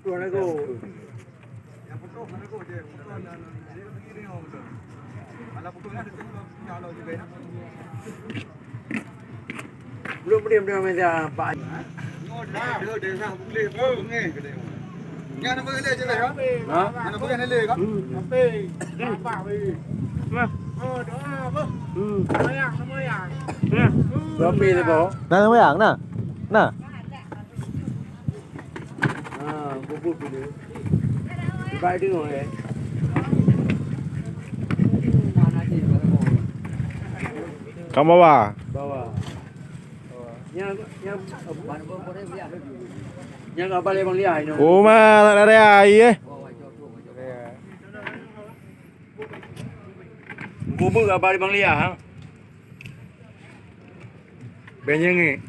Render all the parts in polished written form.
Belum dia macam Pak. Nhà nó mới lên trên này không? Hả? Nhà nó mới lên không? Berapa ni bawah? Nah, yang nah. Nah. Bubur dulu. Baik dulu eh. Kamu bawa? Bawah. Yang apa le bang lihat ni? Oh, mah tak ada air eh. Bubur apa le bang lihat ha? Benyeng ni.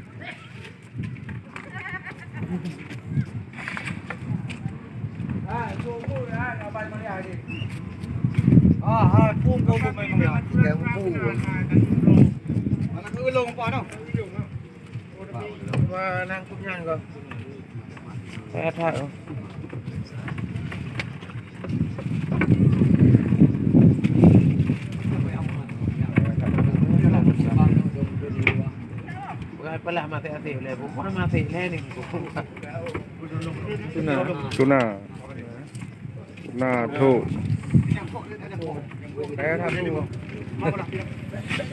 Bubur apa le bang lihat ni? Pum kau pum mai kau. Tiga pum. Mana kau ulung apa no? Nang kumyan kau. Saya tahu. Pelah mati hati boleh. Bukan mati ni. Tuna tu. Saya tahu.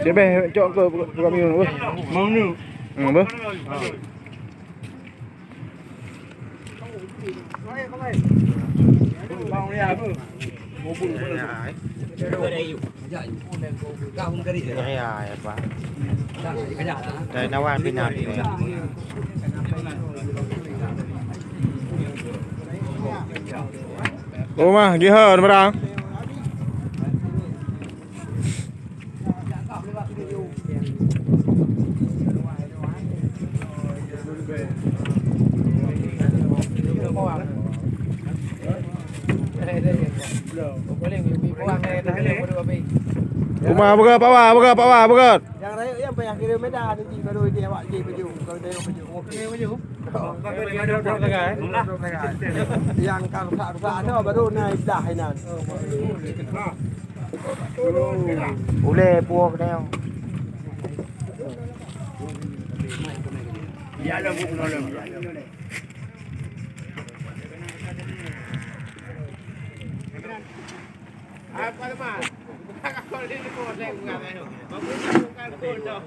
Dia beh cok ke buka minum apa? Mau ni. Apa? Bang ni apa? Bubur. Ya, Pak. Dari Nawan Pinan ini. Rumah gihon barang. Rumah buka Pak Wah, buka Pak Wah, buka. Yang raya yang banyak kilometer ni di baru dia awak di baju. Kalau dia baju. Okey baju. Yang kang rusak tu baru naik dah nan. Boleh buah dia. Ya ada buku nolong. Apa teman? Kau ni kau dah bukan ni. Bukan kau dah.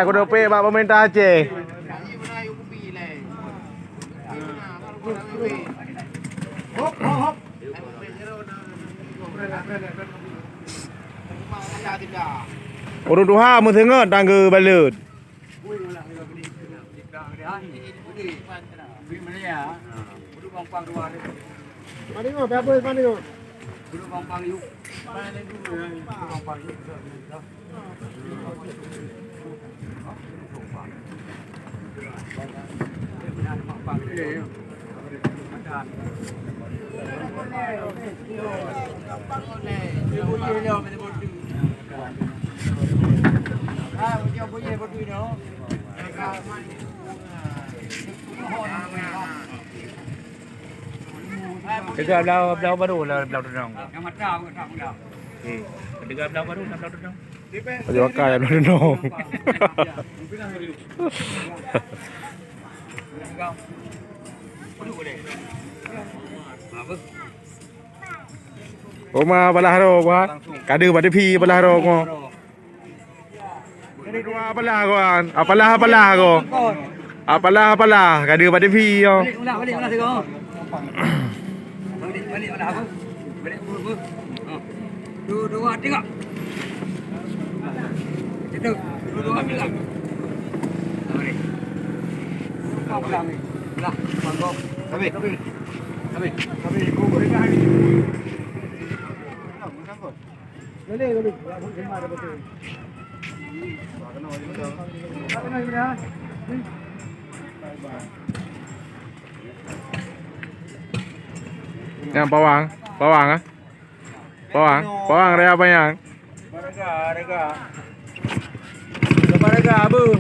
Kuno pe Pak pemerintah Aceh. Orang tuha mendengar tangga balut. Mari ngau berapa mari ngau. Duduk gampang yuk. Mana dulu ya? Gampang yuk. Dekat belau baru lah belau Denong. Yang mata pun tak belau. Dekat belau baru belau Denong. Baju akai belau Denong. Rumah belah ro buat. Kada pada pi belah ro ko. Ini rumah belah ko an. Apalah ko. Apalah kada pada pi yo. Balik sego. Balik apa? Balik bulu. Dua tiga. Itu dua tiga. Mari. Kau pulang ni. Lah, mangkok. Kami. Ku boleh dah ni. Boleh. Terima ada betul. Kena ni dah. Yang pawang ah. Pawang ada apa yang? Baraga abu.